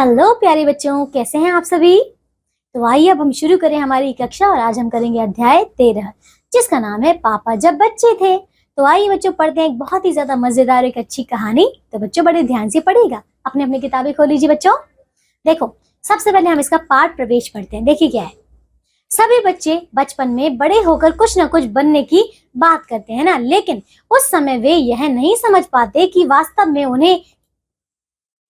Hello प्यारे बच्चों, कैसे हैं आप सभी। तो आइए अब हम शुरू करें हमारी कक्षा और आज हम करेंगे अध्याय 13 जिसका नाम है पापा जब बच्चे थे। तो आइए बच्चों पढ़ते हैं एक बहुत ही ज्यादा मजेदार एक अच्छी कहानी। तो बच्चों बड़े ध्यान से पढ़िएगा, अपने अपनी किताबें खोल लीजिए बच्चों। देखो सबसे पहले हम इसका पाठ प्रवेश पढ़ते हैं। देखिए क्या है, सभी बच्चे बचपन में बड़े होकर कुछ ना कुछ बनने की बात करते हैं ना, लेकिन उस समय वे यह नहीं समझ पाते कि वास्तव में उन्हें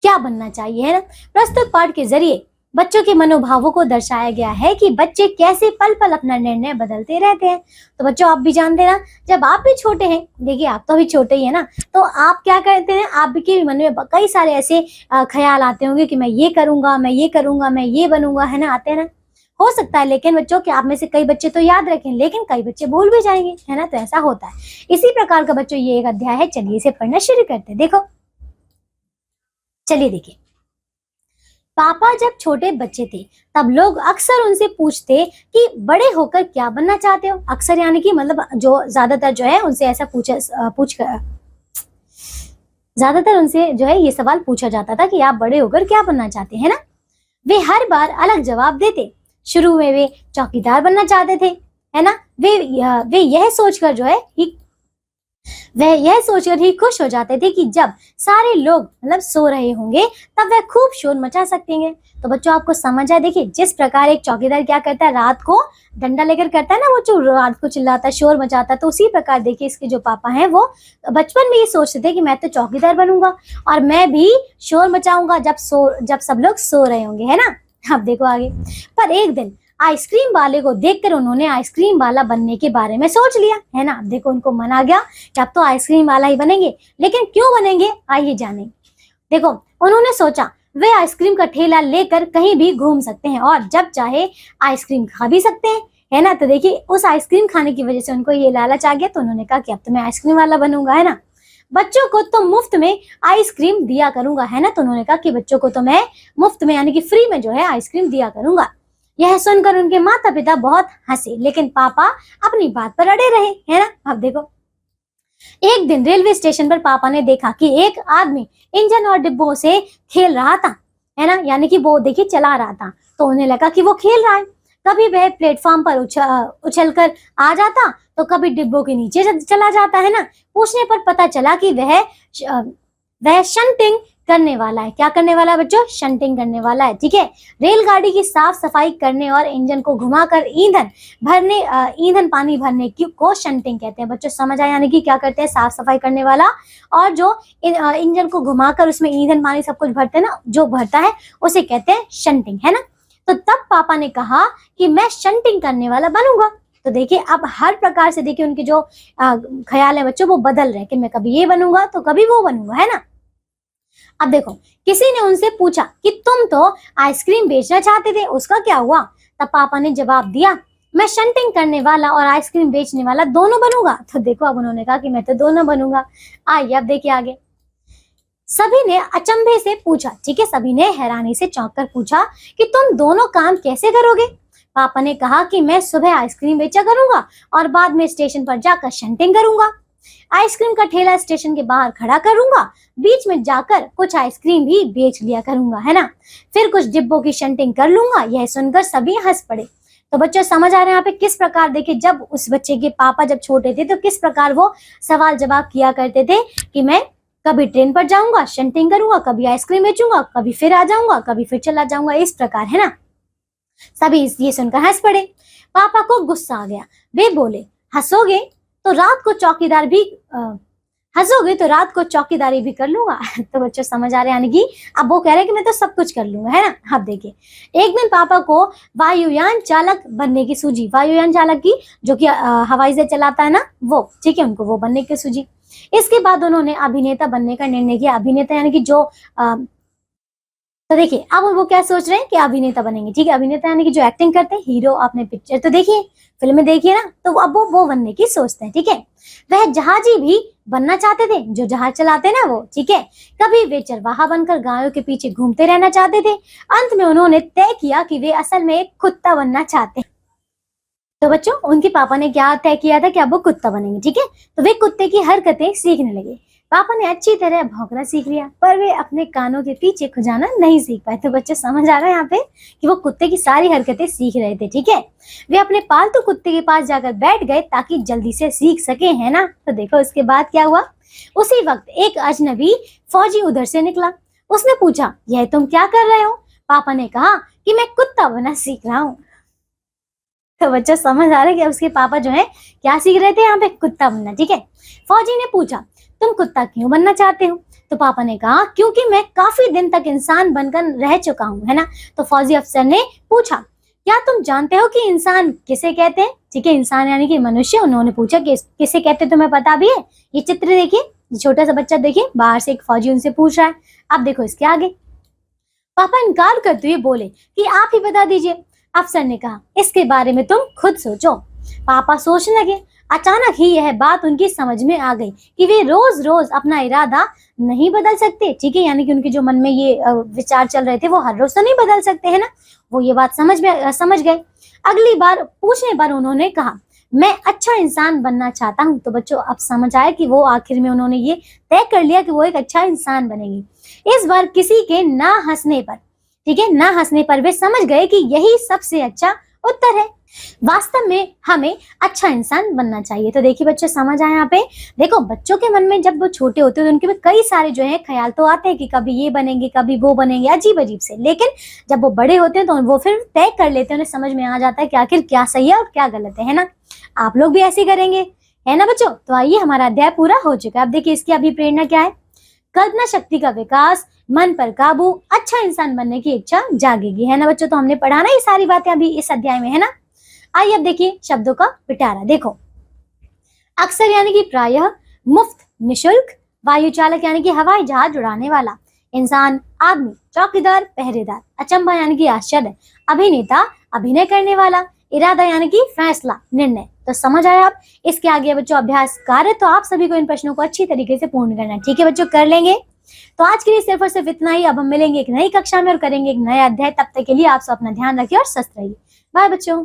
क्या बनना चाहिए, है ना। प्रस्तुत पाठ के जरिए बच्चों के मनोभावों को दर्शाया गया है कि बच्चे कैसे पल पल अपना निर्णय बदलते रहते हैं। तो बच्चों आप भी जानते हैं ना, जब आप भी छोटे हैं, देखिए आप तो अभी छोटे ही है ना, तो आप क्या करते हैं, आपके मन में कई सारे ऐसे ख्याल आते होंगे कि मैं ये करूंगा, मैं ये करूंगा, मैं ये बनूंगा, है ना, आते हैं ना। हो सकता है लेकिन बच्चों कि आप में से कई बच्चे तो याद रखें, लेकिन कई बच्चे भूल भी जाएंगे, है ना। तो ऐसा होता है। इसी प्रकार का बच्चों ये एक अध्याय है। चलिए इसे पढ़ना शुरू करते हैं। देखो चलिए देखिए, पापा जब छोटे बच्चे थे तब लोग अक्सर उनसे पूछते कि बड़े होकर क्या बनना चाहते हो। अक्सर यानी कि मतलब जो ज्यादातर जो है उनसे ऐसा ज्यादातर उनसे जो है ये सवाल पूछा जाता था कि आप बड़े होकर क्या बनना चाहते हैं ना। वे हर बार अलग जवाब देते। शुरू में वे चौकीदार बनना चाहते थे, है ना। वे यह सोचकर जो है वह यह सोचकर ही खुश हो जाते थे कि जब सारे लोग मतलब सो रहे होंगे तब वह खूब शोर मचा सकेंगे। तो बच्चों आपको समझ आए, देखिए जिस प्रकार एक चौकीदार क्या करता है, रात को डंडा लेकर करता है ना, वो जो रात को चिल्लाता है, शोर मचाता है, तो उसी प्रकार देखिए इसके जो पापा हैं वो बचपन में ये सोचते थे कि मैं तो चौकीदार बनूंगा और मैं भी शोर मचाऊंगा जब सब लोग सो रहे होंगे, है ना। अब देखो आगे, पर एक दिन आइसक्रीम वाले को देखकर उन्होंने आइसक्रीम वाला बनने के बारे में सोच लिया, है ना। अब देखो उनको मन आ गया कि अब तो आइसक्रीम वाला ही बनेंगे, लेकिन क्यों बनेंगे आइए जाने। देखो उन्होंने सोचा वे आइसक्रीम का ठेला लेकर कहीं भी घूम सकते हैं और जब चाहे आइसक्रीम खा भी सकते हैं, है ना। तो देखिए उस आइसक्रीम खाने की वजह से उनको ये लालच आ गया, तो उन्होंने कहा कि अब तो मैं आइसक्रीम वाला बनूंगा, है ना। बच्चों को तो मुफ्त में आइसक्रीम दिया करूंगा, है ना। तो उन्होंने कहा कि बच्चों को तो मैं मुफ्त में यानी कि फ्री में जो है आइसक्रीम दिया करूंगा। यह सुनकर उनके माता पिता बहुत हंसे, लेकिन पापा अपनी बात पर अड़े रहे, है ना। अब देखो एक दिन रेलवे स्टेशन पर पापा ने देखा कि एक आदमी इंजन और डिब्बों से खेल रहा था, है ना, यानी कि वो देखिए चला रहा था। तो उन्हें लगा कि वो खेल रहा है। कभी वह प्लेटफॉर्म पर उछल कर आ जाता तो कभी डिब्बों के नीचे चला जाता, है ना। पूछने पर पता चला कि वह शंटिंग करने वाला है। क्या करने वाला है बच्चों, शंटिंग करने वाला है, ठीक है। रेलगाड़ी की साफ सफाई करने और इंजन को घुमाकर ईंधन पानी भरने की को शंटिंग कहते हैं। बच्चों समझ आया, यानी कि क्या करते हैं, साफ सफाई करने वाला और जो इंजन को घुमाकर उसमें ईंधन पानी सब कुछ भरते हैं ना, जो भरता है उसे कहते हैं शंटिंग, है ना। तो तब पापा ने कहा कि मैं शंटिंग करने वाला बनूंगा। तो देखिए अब हर प्रकार से देखिए उनके जो ख्याल है बच्चों वो बदल रहे हैं कि मैं कभी ये बनूंगा तो कभी वो बनूंगा, है ना। अब देखो किसी ने उनसे पूछा कि तुम तो आइसक्रीम बेचना चाहते थे, उसका क्या हुआ। तब पापा ने जवाब दिया, मैं शंटिंग करने वाला और आइसक्रीम बेचने वाला दोनों बनूंगा। तो देखो अब उन्होंने कहा कि मैं तो दोनों बनूंगा। आइए अब देखिए आगे। सभी ने अचंभे से पूछा, ठीक है, सभी ने हैरानी से चौंक कर पूछा कि तुम दोनों काम कैसे करोगे। पापा ने कहा कि मैं सुबह आइसक्रीम बेचा करूंगा और बाद में स्टेशन पर जाकर शंटिंग करूंगा। आइसक्रीम का ठेला स्टेशन के बाहर खड़ा करूंगा, बीच में जाकर कुछ आइसक्रीम भी बेच लिया करूंगा, है ना। फिर कुछ डिब्बों की शंटिंग कर लूंगा। यह सुनकर सभी हंस पड़े। तो बच्चों समझ आ रहे हैं यहाँ पे किस प्रकार देखिए जब उस बच्चे के पापा जब छोटे थे तो किस प्रकार वो सवाल जवाब किया करते थे कि मैं कभी ट्रेन पर जाऊंगा, शंटिंग करूंगा, कभी आइसक्रीम बेचूंगा, कभी फिर आ जाऊंगा, कभी फिर चला जाऊंगा, इस प्रकार, है ना। सभी ये सुनकर हंस पड़े। पापा को गुस्सा आ गया। वे बोले, हंसोगे तो रात को चौकीदारी भी कर लूंगा। तो बच्चों समझ आ रहे हैं, यानी कि अब वो कह रहे हैं कि मैं तो सब कुछ कर लूंगा, है ना। अब देखिए एक दिन पापा को वायुयान चालक बनने की सूझी। वायुयान चालक की जो कि हवाई जहाज चलाता है ना वो, ठीक है, उनको वो बनने की सूझी। इसके बाद उन्होंने अभिनेता बनने का निर्णय किया। अभिनेता यानी कि जो तो देखिए अब वो क्या सोच रहे हैं कि अभिनेता बनेंगे, ठीक है। अभिनेता यानी कि जो एक्टिंग करते हैं, हीरो आपने पिक्चर तो देखिए, फिल्म में देखिए ना, तो अब वो बनने की सोचते हैं, ठीक है। वह जहाजी भी बनना चाहते थे, जो जहाज चलाते हैं ना वो, ठीक है। कभी वे चरवाहा बनकर गायों के पीछे घूमते रहना चाहते थे। अंत में उन्होंने तय किया कि वे असल में एक कुत्ता बनना चाहते हैं। तो बच्चों उनके पापा ने क्या तय किया था कि अब वो कुत्ता बनेंगे, ठीक है। तो वे कुत्ते की हरकतें सीखने लगे। पापा ने अच्छी तरह भौंकना सीख लिया, पर वे अपने कानों के पीछे खुजाना नहीं सीख पाए। तो बच्चे समझ आ रहा है यहाँ पे कि वो कुत्ते की सारी हरकतें सीख रहे थे, ठीक है। वे अपने पालतू कुत्ते के पास जाकर बैठ गए ताकि जल्दी से सीख सके, है ना। तो देखो इसके बाद क्या हुआ। उसी वक्त एक अजनबी फौजी उधर से निकला। उसने पूछा, यह तुम क्या कर रहे हो? पापा ने कहा कि मैं कुत्ता बनना सीख रहा हूँ। तो बच्चा समझ आ रहा है कि उसके पापा जो है क्या सीख रहे थे यहाँ पे, कुत्ता बनना, ठीक है। फौजी ने पूछा, तुम कुत्ता क्यों बनना चाहते हो? तो पापा ने कहा, क्योंकि मैं काफी दिन तक इंसान बनकर रह चुका हूँ, है ना। तो फौजी अफसर ने पूछा, क्या तुम जानते हो कि इंसान किसे कहते हैं? ठीक है, इंसान यानी कि मनुष्य। उन्होंने पूछा कि किसे कहते, तुम्हें पता भी है? ये चित्र देखिए, छोटा सा बच्चा देखिए, बाहर से एक फौजी उनसे पूछ रहा है। अब देखो इसके आगे। पापा इनकार करते हुए बोले कि आप ही बता दीजिए। अफसर ने कहा, इसके बारे में तुम खुद सोचो। पापा सोचने लगे। अचानक ही यह बात उनकी समझ में आ गई कि वे रोज रोज अपना इरादा नहीं बदल सकते, ठीक है। यानी कि उनके जो मन में ये विचार चल रहे थे वो हर रोज तो नहीं बदल सकते, है ना। वो ये बात समझ गए। अगली बार पूछने पर उन्होंने कहा, मैं अच्छा इंसान बनना चाहता हूँ। तो बच्चों अब समझ आया कि वो आखिर में उन्होंने ये तय कर लिया कि वो एक अच्छा इंसान बनेगी। इस बार किसी के ना हंसने पर, ठीक है, ना हंसने पर वे समझ गए कि यही सबसे अच्छा उत्तर है। वास्तव में हमें अच्छा इंसान बनना चाहिए। तो देखिए बच्चे समझ आए यहाँ पे। देखो बच्चों के मन में जब वो छोटे होते हैं तो उनके में कई सारे जो है ख्याल तो आते हैं कि कभी ये बनेंगे कभी वो बनेंगे, अजीब अजीब से। लेकिन जब वो बड़े होते हैं तो वो फिर तय कर लेते हैं, उन्हें समझ में आ जाता है कि आखिर क्या सही है और क्या गलत है ना। आप लोग भी ऐसे करेंगे, है ना बच्चों। तो आइए, हमारा अध्याय पूरा हो चुका है। अब देखिए इसकी अभी प्रेरणा क्या है। कल्पना शक्ति का विकास, मन पर काबू, अच्छा इंसान बनने की इच्छा जागेगी, है ना बच्चों। तो हमने पढ़ा ना ये सारी बातें अभी इस अध्याय में, है ना। आइए अब देखिए शब्दों का पिटारा। देखो, अक्सर यानी कि प्रायः, मुफ्त निशुल्क, वायु चालक यानी कि हवाई जहाज उड़ाने वाला, इंसान आदमी, चौकीदार पहरेदार, अचंभा यानी कि आश्चर्य, अभिनेता अभिनय करने वाला, इरादा यानी कि फैसला निर्णय। तो समझ आया आप। इसके आगे बच्चों अभ्यास कार्य, तो आप सभी को इन प्रश्नों को अच्छी तरीके से पूर्ण करना है, ठीक है बच्चों, कर लेंगे। तो आज के लिए सिर्फ और सिर्फ इतना ही। अब हम मिलेंगे एक नई कक्षा में और करेंगे एक नया अध्याय। तब तक के लिए आप सब अपना ध्यान रखिए और स्वस्थ रहिए। बाय बच्चों।